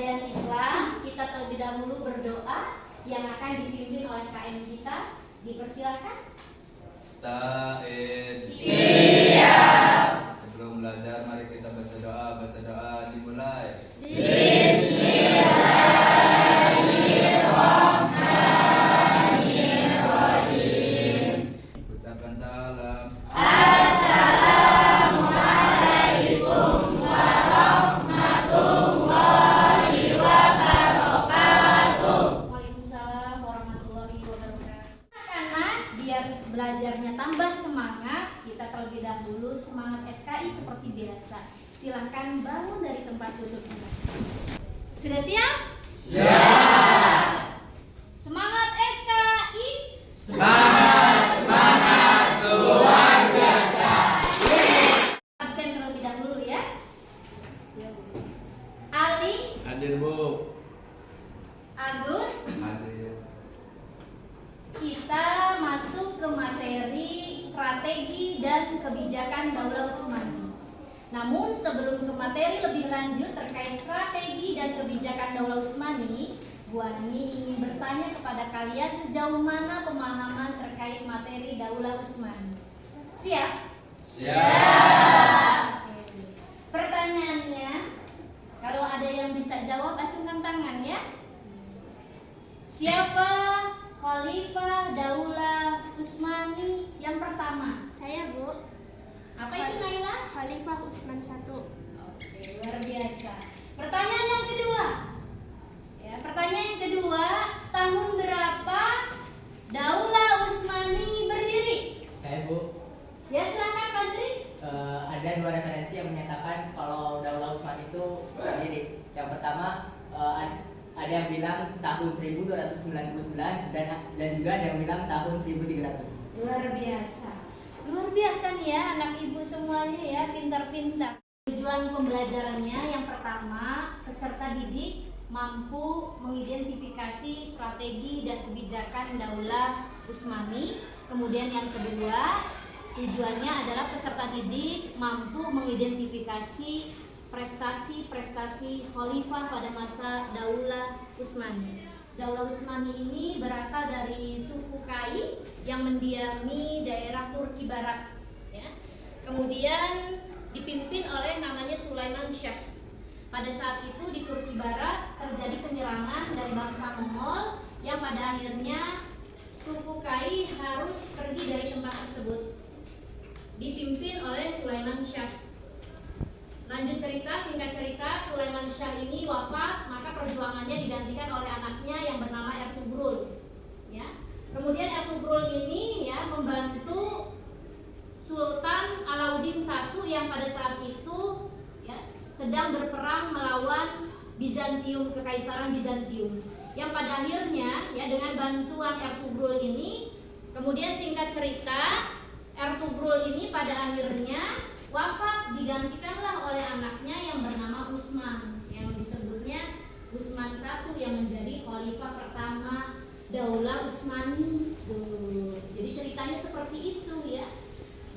kebudayaan Islam, kita terlebih dahulu berdoa yang akan dipimpin oleh KM kita. Dipersilakan. Siap. Sebelum belajar, mari kita baca doa. Baca doa dimulai. Bismillahirrahmanirrahim. Ucapkan salam. Assalamualaikum warahmatullahi wabarakatuh. Waalaikumsalam warahmatullahi wabarakatuh. Anak-anak, biar belajarnya tambah semangat, kita terlebih dahulu semangat SKI seperti biasa. Silahkan bangun dari tempat duduknya. Sudah siap? Siap. Semangat SKI. Semangat luar biasa. Absen terlebih dahulu ya. Ali, Hadir, Bu. Agus, Hadir. kita masuk ke materi strategi dan kebijakan Daulah Utsmani. Namun sebelum ke materi lebih lanjut terkait strategi dan kebijakan Daulah Utsmani, Bu Ani ingin bertanya kepada kalian sejauh mana pemahaman terkait materi Daulah Utsmani. Siap? Siap. Oke. Pertanyaannya, kalau ada yang bisa jawab acungkan tangan ya. Siapa Khalifah Daulah Utsmani yang pertama? Saya, Bu. Apa itu Naila? Khalifah Utsman I. Oke, luar biasa. Pertanyaan yang kedua. Ya, pertanyaan yang kedua, tahun berapa Daulah Utsmani berdiri? Saya, Bu, Ya, silakan Fajri. ada dua referensi yang menyatakan kalau Daulah Utsmani itu berdiri. Yang pertama, ada yang bilang tahun 1299 dan juga ada yang bilang tahun 1300. Luar biasa. Luar biasa nih ya anak ibu semuanya ya, pintar-pintar. Tujuan pembelajarannya yang pertama, peserta didik mampu mengidentifikasi strategi dan kebijakan Daulah Utsmani. Kemudian yang kedua, tujuannya adalah peserta didik mampu mengidentifikasi prestasi-prestasi khalifah pada masa Daulah Utsmani. Daulah Utsmani ini berasal dari suku Kai yang mendiami daerah Turki Barat ya. Kemudian dipimpin oleh namanya Sulaiman Shah. Pada saat itu di Turki Barat terjadi penyerangan dari bangsa Mongol yang pada akhirnya suku Kai harus pergi dari tempat tersebut. Dipimpin oleh Sulaiman Shah. Lanjut cerita, singkat cerita, Sulaiman Shah ini wafat, maka perjuangannya digantikan oleh anaknya yang bernama Ertugrul. Ya. Kemudian Ertugrul ini ya membantu Sultan Alauddin I yang pada saat itu ya sedang berperang melawan Bizantium, kekaisaran Bizantium. Yang pada akhirnya ya dengan bantuan Ertugrul ini, kemudian singkat cerita, Ertugrul ini pada akhirnya wafat, digantikanlah oleh anaknya yang bernama Utsman, yang disebutnya Utsman I yang menjadi khalifah pertama Daulah Utsmani. Jadi ceritanya seperti itu ya.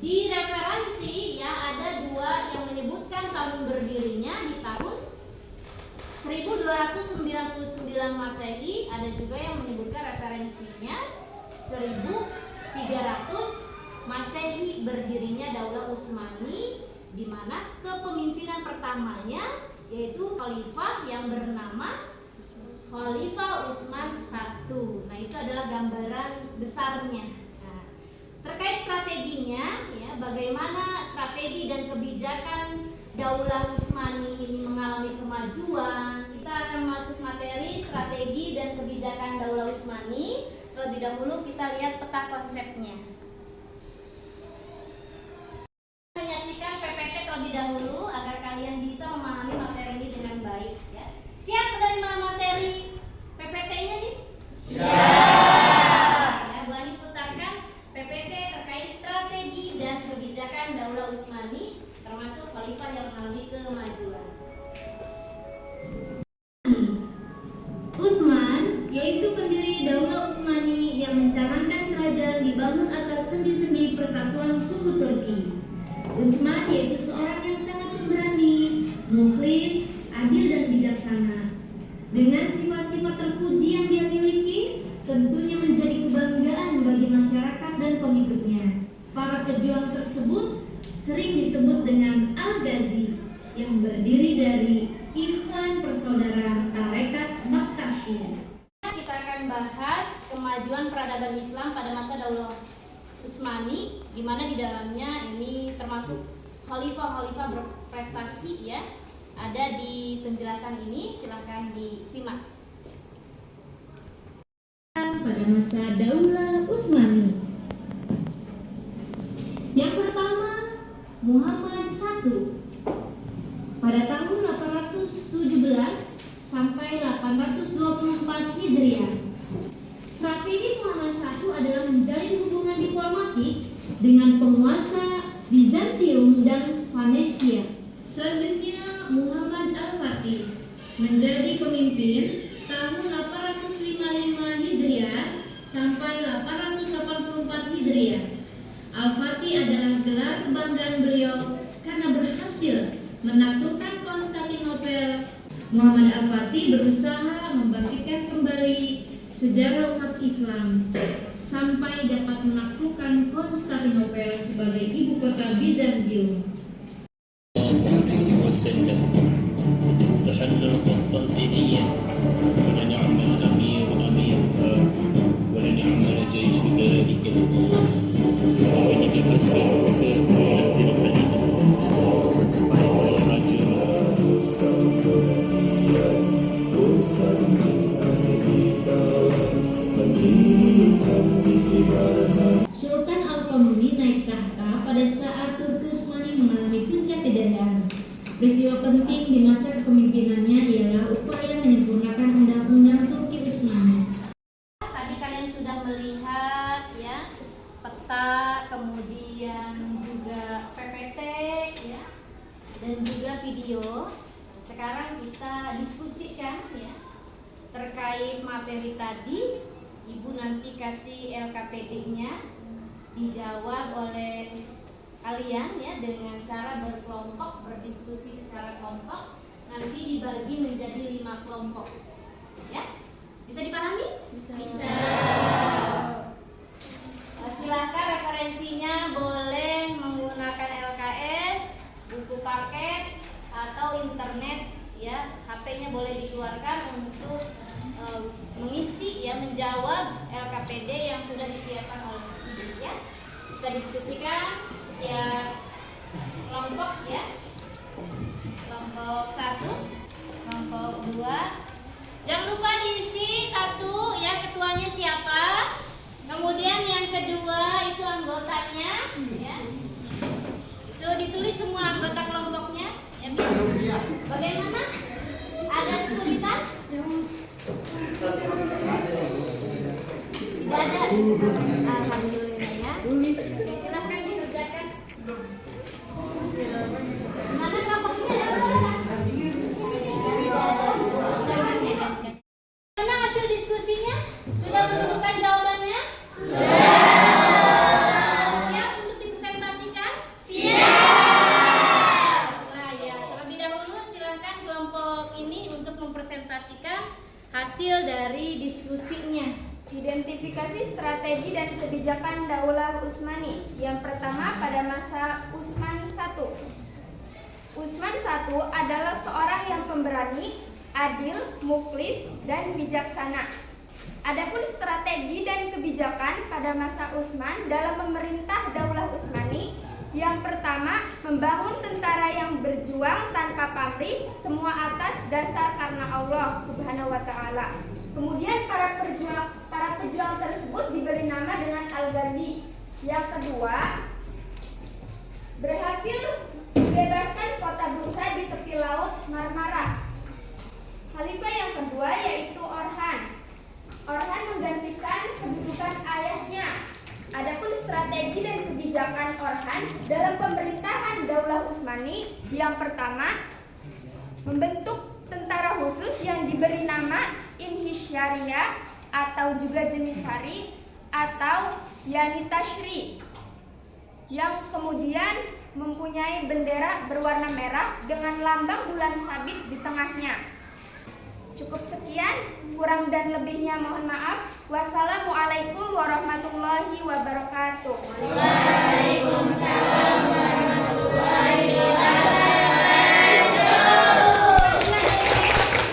Di referensi ya ada dua yang menyebutkan tahun berdirinya di tahun 1299 Masehi, ada juga yang menyebutkan referensinya 1300 Masehi berdirinya Daulah Utsmani, di mana kepemimpinan pertamanya yaitu khalifah yang bernama Khalifah Utsman I. Nah, itu adalah gambaran besarnya. Nah, terkait strateginya ya, bagaimana strategi dan kebijakan Daulah Utsmani ini mengalami kemajuan. Kita akan masuk materi strategi dan kebijakan Daulah Utsmani. Terlebih dahulu kita lihat peta konsepnya. Menyaksikan PPT terlebih dahulu agar kalian bisa memahami materi ini dengan baik ya. Siap menerima materi PPT-nya nih? Siap. Ya, Bu Ani putarkan PPT terkait strategi dan kebijakan Daulah Utsmani termasuk khalifah yang mengalami kemajuan. Utsman yaitu pendiri Daulah Utsmani yang mencanangkan kerajaan dibangun atas sendi-sendi persatuan suku Turki. Utsman yaitu seorang yang sangat pemberani, mukhlis, adil dan bijaksana. Dengan sifat-sifat terpuji yang dia miliki, tentunya menjadi kebanggaan bagi masyarakat dan pengikutnya. Para pejuang tersebut sering disebut dengan Al-Ghazi, yang berdiri dari Ikhwan Persaudaraan Tarekat Maktasyiyah. Kita akan bahas kemajuan peradaban Islam pada masa Daulah Utsmani, di mana di dalamnya ini termasuk khalifah-khalifah berprestasi ya. Ada di penjelasan ini, silakan disimak. Pada masa Daulah Utsmani, yang pertama Muhammad I. Pada tahun 817 sampai 824 Hijriah. Strategi Muhammad I adalah menjalin hubungan diplomatik dengan penguasa Bizantium dan Venesia. Selanjutnya Muhammad Al-Fatih menjadi pemimpin tahun 855 Hijriah sampai 884 Hijriah. Al-Fatih adalah gelar kebanggaan beliau karena berhasil menaklukkan Konstantinopel. Muhammad Al-Fatih berusaha membangkitkan kembali sejarah umat Islam sampai dapat menaklukkan Konstantinopel sebagai ibu kota Bizantium. وسلم تحل القسطنطينية ولنعم الأمير أميرها ولنعم الجيش ذلك الأمر وإنك فاسبح وشد الحديد واصبح Sultan Al-Qanuni naik tahta pada saat Turki Utsmani mengalami puncak kejayaan. Peristiwa penting di masa kepemimpinannya ialah upaya menyempurnakan undang-undang Turki Utsmani. Tadi kalian sudah melihat ya peta, kemudian juga PPT ya, dan juga video. Sekarang kita diskusikan ya terkait materi tadi. Ibu nanti kasih LKPD-nya, dijawab oleh kalian ya dengan cara berkelompok, berdiskusi secara kelompok. Nanti dibagi menjadi 5 kelompok. Ya? Bisa dipahami? Bisa. Silakan referensinya boleh menggunakan LKS, buku paket atau internet ya. HP-nya boleh dikeluarkan untuk mengisi ya, menjawab LKPD yang sudah disiapkan oleh ibu ya. Kita diskusikan setiap kelompok ya. Kelompok 1, kelompok 2. Jangan lupa diisi 1 ya, ketuanya siapa. Kemudian yang kedua itu anggotanya ya. Itu ditulis semua anggota kelompoknya ya. Bagaimana? Ada kesulitan? Tidak ada. Alhamdulillah ya. Oke, silahkan dikerjakan. Mana kelompoknya? Ada masalah? Mana hasil diskusinya? Sudah menemukan jawabannya? Sudah. Siap untuk dipresentasikan? Siap. Nah ya, terlebih dahulu silahkan kelompok ini untuk mempresentasikan hasil dari diskusinya. Identifikasi strategi dan kebijakan Daulah Utsmani. Yang pertama pada masa Utsman I. Utsman I adalah seorang yang pemberani, adil, mukhlis, dan bijaksana. Adapun strategi dan kebijakan pada masa Utsman dalam memerintah Daulah Utsmani, yang pertama, membangun tentara yang berjuang tanpa pamrih, semua atas dasar karena Allah Subhanahu wa Ta'ala. Kemudian para pejuang tersebut diberi nama dengan Al-Ghazi. Yang kedua, berhasil membebaskan kota Bursa di tepi laut Marmara. Khalifah yang kedua yaitu Orhan. Orhan menggantikan kedudukan ayahnya. Adapun strategi dan kebijakan Orhan dalam pemerintahan Daulah Utsmani, yang pertama, membentuk tentara khusus yang diberi nama Inhisharia atau juga Jenisari atau Yanitashri, yang kemudian mempunyai bendera berwarna merah dengan lambang bulan sabit di tengahnya. Cukup sekian, kurang dan lebihnya mohon maaf. Wassalamualaikum warahmatullahi wabarakatuh. Waalaikumsalam warahmatullahi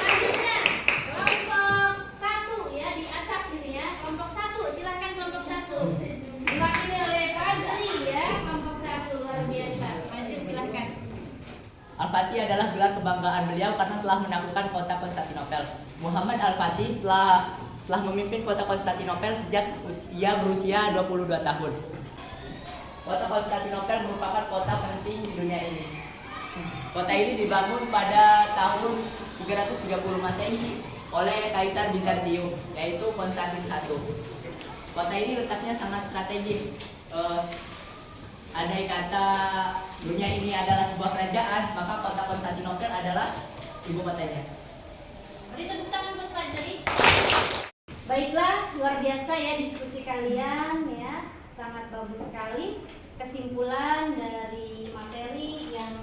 Selanjutnya, kelompok 1 ya, diacak ini ya. Kelompok 1, silakan kelompok 1. Diwakili oleh Fazli ya, kelompok 1 luar biasa. Maju silakan. Al-Fatih adalah gelar kebanggaan beliau karena telah menaklukkan kota Konstantinopel. Muhammad Al-Fatih telah memimpin kota Konstantinopel sejak ia berusia 22 tahun. Kota Konstantinopel merupakan kota penting di dunia ini. Kota ini dibangun pada tahun 330 Masehi oleh Kaisar Bizantium, yaitu Konstantin I. Kota ini letaknya sangat strategis. Andai kata dunia ini adalah sebuah kerajaan, maka kota Konstantinopel adalah ibu kotanya. Beri tepuk tangan buat Pak Jari. Baiklah, luar biasa ya diskusi kalian ya, sangat bagus sekali. Kesimpulan dari materi yang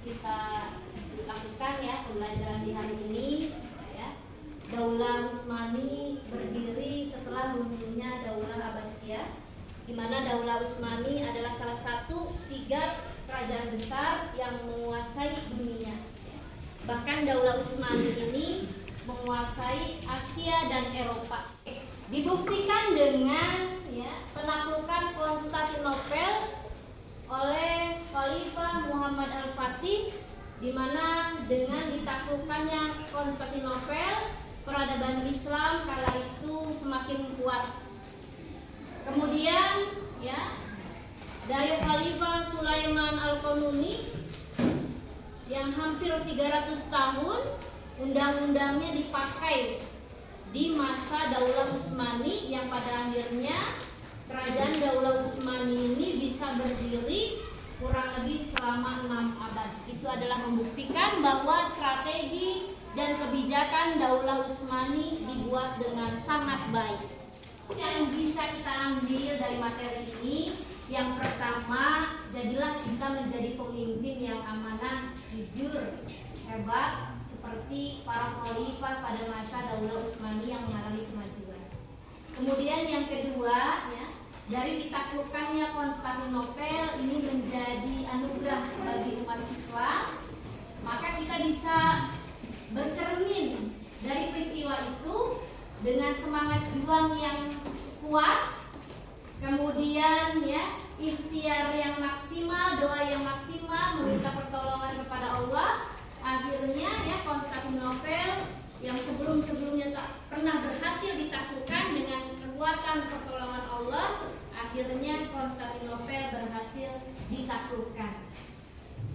kita lakukan ya, pembelajaran di hari ini ya. Daulah Utsmani berdiri setelah runtuhnya Daulah Abbasiyah, di mana Daulah Utsmani adalah salah satu 3 kerajaan besar yang menguasai dunia. Bahkan Daulah Utsmani ini menguasai Asia dan Eropa. Dibuktikan dengan ya, penaklukan Konstantinopel oleh Khalifah Muhammad Al-Fatih, di mana dengan ditaklukkannya Konstantinopel, peradaban Islam kala itu semakin kuat. Kemudian ya, dari Khalifah Sulaiman Al-Qanuni yang hampir 300 tahun, undang-undangnya dipakai di masa Daulah Utsmani yang pada akhirnya kerajaan Daulah Utsmani ini bisa berdiri kurang lebih selama 6 abad. Itu adalah membuktikan bahwa strategi dan kebijakan Daulah Utsmani dibuat dengan sangat baik. Yang bisa kita ambil dari materi ini, yang pertama, jadilah kita menjadi pemimpin yang amanah, jujur, hebat, seperti para khalifah pada masa Daulah Utsmani yang mengalami kemajuan. Kemudian yang kedua, ya, dari ditaklukkannya Konstantinopel ini menjadi anugerah bagi umat Islam, maka kita bisa bercermin dari peristiwa itu dengan semangat juang yang kuat, kemudian ya, ikhtiar yang maksimal, doa yang maksimal, meminta pertolongan kepada Allah. Akhirnya ya, Konstantinopel yang sebelum-sebelumnya tak pernah berhasil ditaklukkan, dengan kekuatan pertolongan Allah, akhirnya Konstantinopel berhasil ditaklukkan.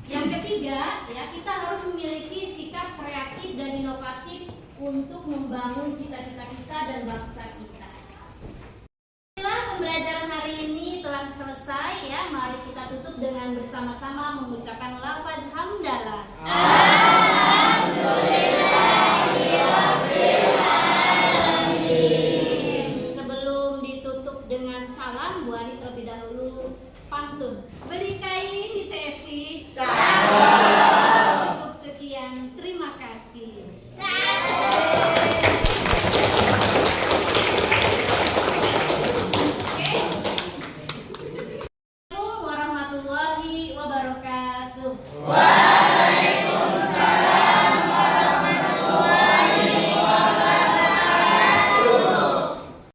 Yang ketiga, ya, kita harus memiliki sikap kreatif dan inovatif untuk membangun cita-cita kita dan bangsa kita. Pembelajaran hari ini telah selesai ya. Mari kita tutup dengan bersama-sama mengucapkan lafaz hamd